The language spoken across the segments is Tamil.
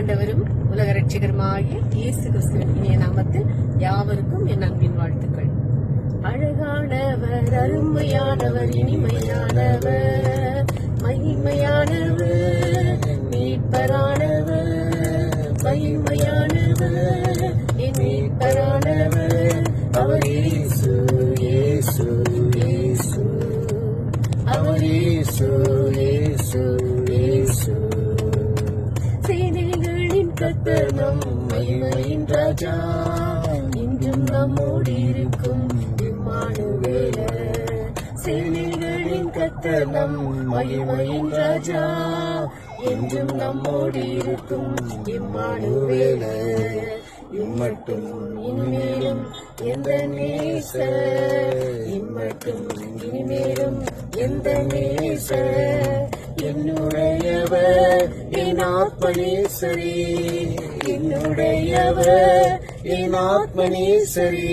ஆண்டவரும் உலக ரட்சகருமாகிய இயேசு கிறிஸ்துவின் இனிய நாமத்தில் யாவருக்கும் என் அன்பின் வாழ்த்துக்கள். அழகானவர், அருமையானவர், இனிமையானவர், மகிமையானவர், மீட்பரானவர், மகிமையானவர், என் மீட்பரானவர், அவர் இயேசு, இயேசு, இயேசு, அவர் இயேசு, இயேசு, இயேசு. சேனைகளின் கர்த்தர் நம் மகிமையின் ராஜா, இன்றும் நம்மோடு இருக்கும் இம்மானுவேலர். சேனைகளின் கர்த்தர் நம் மகிமையின் ராஜா, என்றும் நம்மோடு இருக்கும் இம்மானுவேலர். இம்மட்டும் இனிமேலும் எந்த நேசர், இம்மட்டும் இனிமேலும் எந்த நேசர், என்னுடையவர் என் ஆத்மநேசரே, என்னுடையவர் என் ஆத்மநேசரே.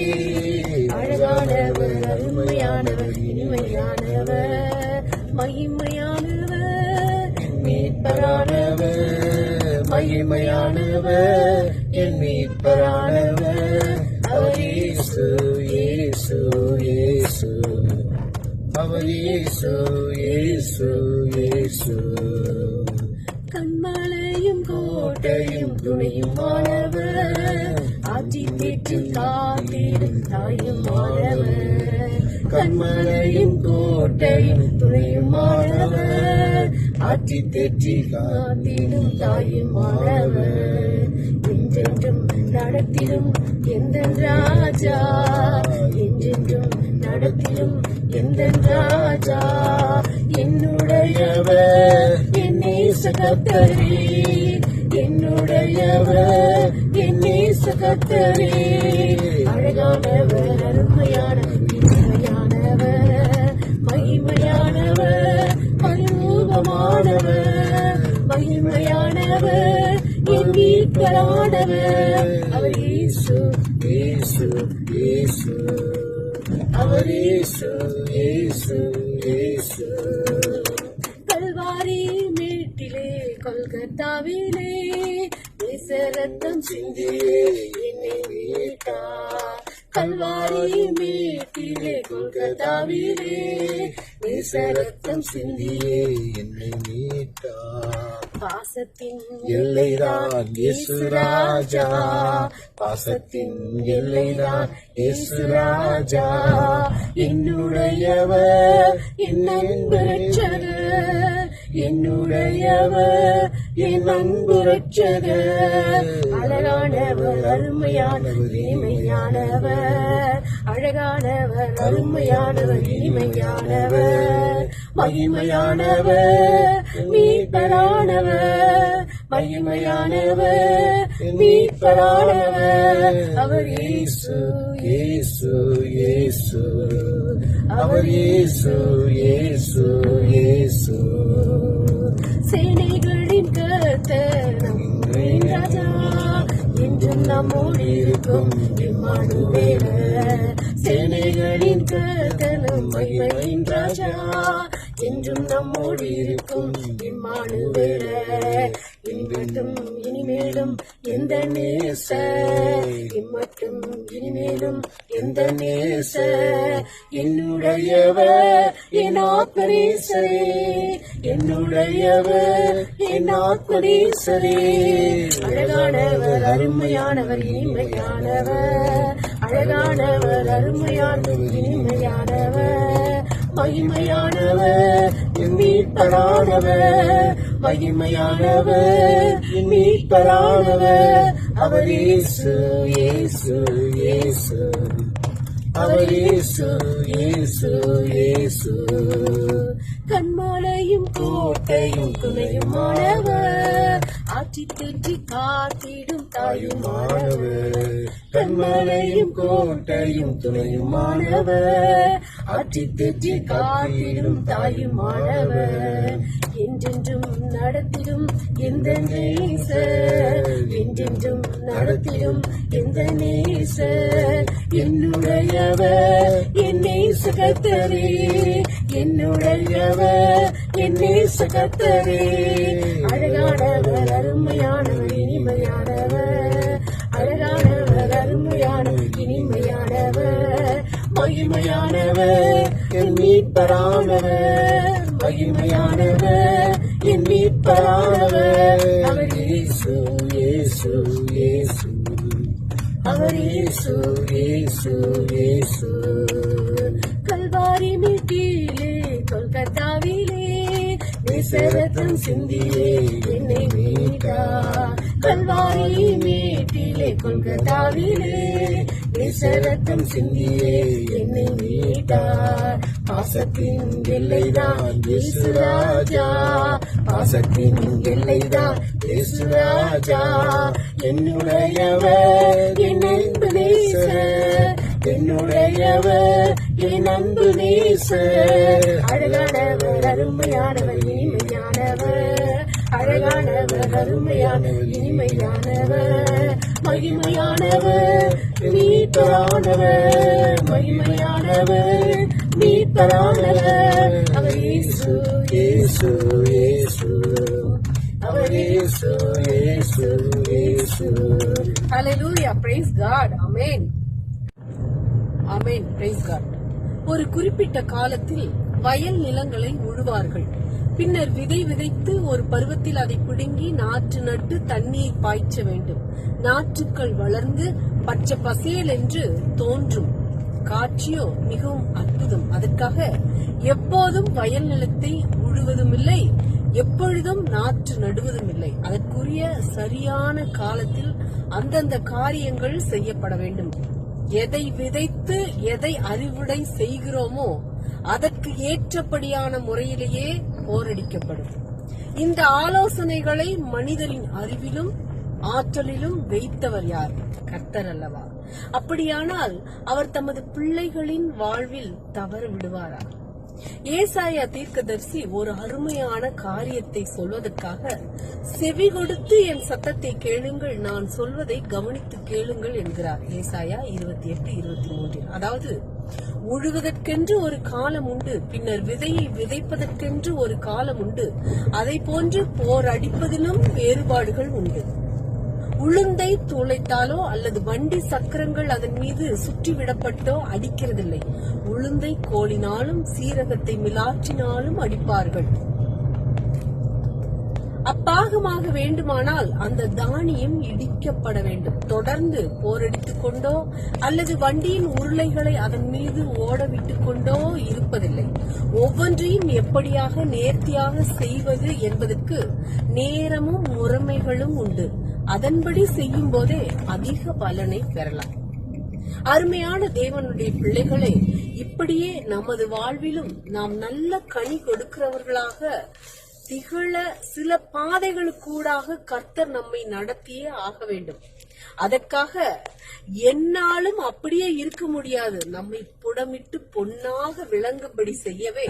அழகானவர், அருமையானவர், இனிமையானவர், மகிமையானவர், மீட்பரானவர், மகிமையானவர், என் மீட்பரானவர், அவர் இயேசு, இயேசு, இயேசு, அவர் இயேசு, இயேசு, இயேசு. கண்மலையும் கோட்டையும் துணையுமானவர், ஆட்சி தேற்றில் காத்திடும் தாயுமானவர். கண்மலையும் கோட்டையும் துணையுமானவர், ஆட்சி தேற்றில் காத்திடும் தாயுமானவர். என்றென்றும் நடத்திடும் எந்த ராஜா, என்றென்றும் நடத்திடும் எந்த ராஜா, என்னுடையவர் என் நேச கர்த்தரே, என்னுடையவர் என் நேச கர்த்தரே. அழகானவர், அருமையானவர், இனிமையானவர், மகிமையானவர், பரிரூபமானவர், மகிமையானவர், என் மீட்பரானவர், அவர் இயேசு, இயேசு, இயேசு, அவர் இயேசு, இயேசு, இயேசு. கல்வாரி மேட்டிலே கொல்கத்தாவிலே ரத்தம் சிந்தியே என்னை மீட்டார். கல்வாரி மேட்டிலே கொல்கத்தாவிலே ரத்தம் சிந்தியே என்னை மீட்டார். பாசத்தின் எல்லைதான் இயேசு ராஜா, பாசத்தின் எல்லைதான் இயேசு ராஜா, என்னுடையவர் என் அன்பு ரட்சகர், என்னுடையவர் என் அன்பு ரட்சகர். அழகானவர், அருமையானவர், இனிமையானவர், அழகானவர், அருமையானவர், இனிமையானவர், மகிமையானவர், மீட்பரானவர், மகிமையானவர், மீட்பரானவர், அவர் இயேசு, இயேசு, இயேசு, அவர் இயேசு, இயேசு, இயேசு. சேனைகளின் கர்த்தர் நம்மின் ராஜா, என்றும் நம்மோடு இருக்கும் இம்மானுவேலர். சேனைகளின் கர்த்தர் நம் மகிமையின் ராஜா, என்றும் நம்மோடு இருக்கும் இம்மானுவேலர். இம்மட்டும் இனிமேலும் எந்த நேசர், இம்மட்டும் இனிமேலும் எந்த நேசர், என்னுடையவர் என் ஆத்மநேசரே, என்னுடையவர் என் ஆத்மநேசரே. அழகானவர், அருமையானவர், இனிமையானவர், அழகானவர், அருமையானவர், இனிமையானவர், மகிமையானவர், மீட்பரானவர், மகிமையானவர், மீட்பரானவர், அவர் இயேசு, இயேசு, இயேசு, அவர் இயேசு, இயேசு, இயேசு. கண்மலையும் கோட்டையும் துணையுமானவர், ஆட்சி தேற்றி காத்திடும் தாயுமானவர். கண்மலையும் கோட்டையும் துணையுமானவர், ஆட்சி தேற்றி காத்திடும் தாயுமானவர். என்றென்றும் நடத்திடும் எந்த நேசர், என்றென்றும் நடத்திடும் எந்த நேசர், என்னுடையவர் என் நேச கர்த்தரே, என்னுடையவர் என் நேச கர்த்தரே. அழகானவர், அருமையானவர், இனிமை மகிமையானவர் என் மீட்பரானவர், மகிமையானவர் என் மீட்பரானவர். அவர் இயேசு இயேசு இயேசு, அவர் இயேசு இயேசு இயேசு. கல்வாரி மீட்டிலே கொல்கத்தாவிலே நேசரத்தம் சிந்தியே என்னை மீட்டார். கல்வாரி மீட்டிலே கொல்கத்தாவிலே நேசரத்தம் சிந்தியே என்னை மீட்டார். பாசத்தின் எல்லைதான் இயேசு ராஜா, பாசத்தின் எல்லைதான் இயேசு ராஜா. என்னுடையவர் என் அன்பு நேசர், என்னுடையவர் என் அன்பு நேசர். அழகானவர் அருமையானவர் இனிமையானவர், அழகானவர் அருமையானவர் இனிமையானவர். மகிமையானவர் மீட்பரானவர், மகிமையானவர் மீட்பரானவர். அவர் இயேசு இயேசு இயேசு, அவர் இயேசு இயேசு இயேசு. ஹல்லேலூயா, பிரைஸ் காட். ஆமென் ஆமென், பிரைஸ் காட். ஒரு குறிப்பிட்ட காலத்தில் வயல் நிலங்களை உழுவார்கள். பின்னர் விதை விதைத்து ஒரு பருவத்தில் அதை பிடுங்கி நாற்று நட்டு தண்ணீர் பாய்ச்ச வேண்டும். நாற்றுக்கள் வளர்ந்து பச்சை பசேல் என்று தோன்றும். காட்சியோ மிகவும் அற்புதம். அதற்காக எப்போதும் வயல் நிலத்தை உழுவதும் இல்லை, எப்பொழுதும் நாற்று நடுவதும் இல்லை. அதற்குரிய சரியான காலத்தில் அந்தந்த காரியங்கள் செய்யப்பட வேண்டும். எதை விதைத்து எதை அறுவடை செய்கிறோமோ அதற்கு ஏற்றபடியான முறையிலேயே போரடிக்கப்படும். இந்த ஆலோசனைகளை மனிதரின் அறிவிலும் ஆற்றலிலும் வைத்தவர் யார்? கர்த்தர் அல்லவா? அப்படியானால் அவர் தமது பிள்ளைகளின் வாழ்வில் தவற விடுவாரா? ஏசாயா தீர்க்கதரிசி ஒரு அருமையான காரியத்தை சொல்வதற்காக, செவி கொடுத்து என் சத்தத்தை கேளுங்கள், நான் சொல்வதை கவனித்து கேளுங்கள் என்கிறார். ஏசாயா 28:23. அதாவது, உழுவதற்கென்று ஒரு காலம் உண்டு, பின்னர் விதையை விதைப்பதற்கென்று ஒரு காலம் உண்டு. அதை போன்று போர் அடிப்பதிலும் வேறுபாடுகள் உண்டு. உளுந்தை துளைத்தாலோ அல்லது வண்டி சக்கரங்கள் அதன் மீது சுற்றி விடப்பட்டோ அடிக்கிறதில்லை. உளுந்தை கோலினாலும் சீரகத்தை மிலாற்றினாலும் அடிப்பார்கள். அப்பாகமாக வேண்டுமானால் அந்த தானியம் இடிக்கப்பட வேண்டும். தொடர்ந்து போரடித்துக் கொண்டோ அல்லது வண்டியின் உருளைகளை அதன் மீது ஓட விட்டுக் கொண்டோ இருப்பதில்லை. ஒவ்வொன்றையும் எப்படியாக நேர்த்தியாக செய்வது என்பதற்கு நேரமும் முறைமைகளும் உண்டு. அதன்படி செய்யும் போதே அதிக பலனை பெறலாம். அருமையான தேவனுடைய பிள்ளைகளை, இப்படியே நமது வாழ்விலும் நாம் நல்ல கனி கொடுக்கிறவர்களாக திகழ சில பாதைகளுக்கூடாக கர்த்தர் நம்மை நடத்தியே ஆக வேண்டும். அதற்காக என்னாலும் அப்படியே இருக்க முடியாது. நம்மை புடமிட்டு பொன்னாக விளங்கும்படி செய்யவே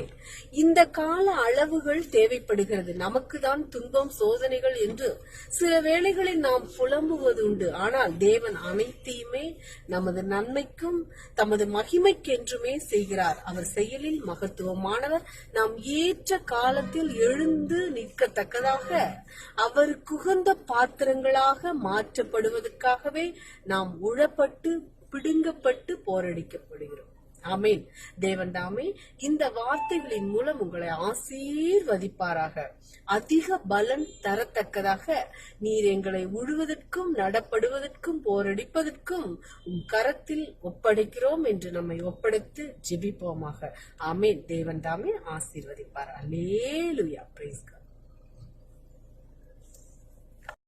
இந்த கால அளவுகள் தேவைப்படுகிறது. நமக்கு தான் துன்பம் சோதனைகள் என்று சில வேளைகளில் நாம் புலம்புவது உண்டு. ஆனால் தேவன் அனைத்தையுமே நமது நன்மைக்கும் தமது மகிமைக்கென்றுமே செய்கிறார். அவர் செயலில் மகத்துவமானவர். நாம் ஏற்ற காலத்தில் எழுந்து நிற்கத்தக்கதாக அவருக்குகந்த பாத்திரங்களாக மாற்றப்படுவதற்காகவே நாம் உழப்பட்டு பிடுங்கப்பட்டு போரடிக்கப்படுகிறோம். ஆமேன். தேவன் தாமே இந்த வார்த்தைகளின் மூலம் உங்களை ஆசீர்வதிப்பாராக. அதிக பலன் தரத்தக்கதாக நீர் எங்களை உழுவதற்கும் நடப்படுவதற்கும் போரடிப்பதற்கும் உன் கரத்தில் ஒப்படைக்கிறோம் என்று நம்மை ஒப்படைத்து ஜெபிப்போமாக. ஆமேன். தேவன் தாமே ஆசீர்வதிப்பார். அல்லேலூயா. Praise God.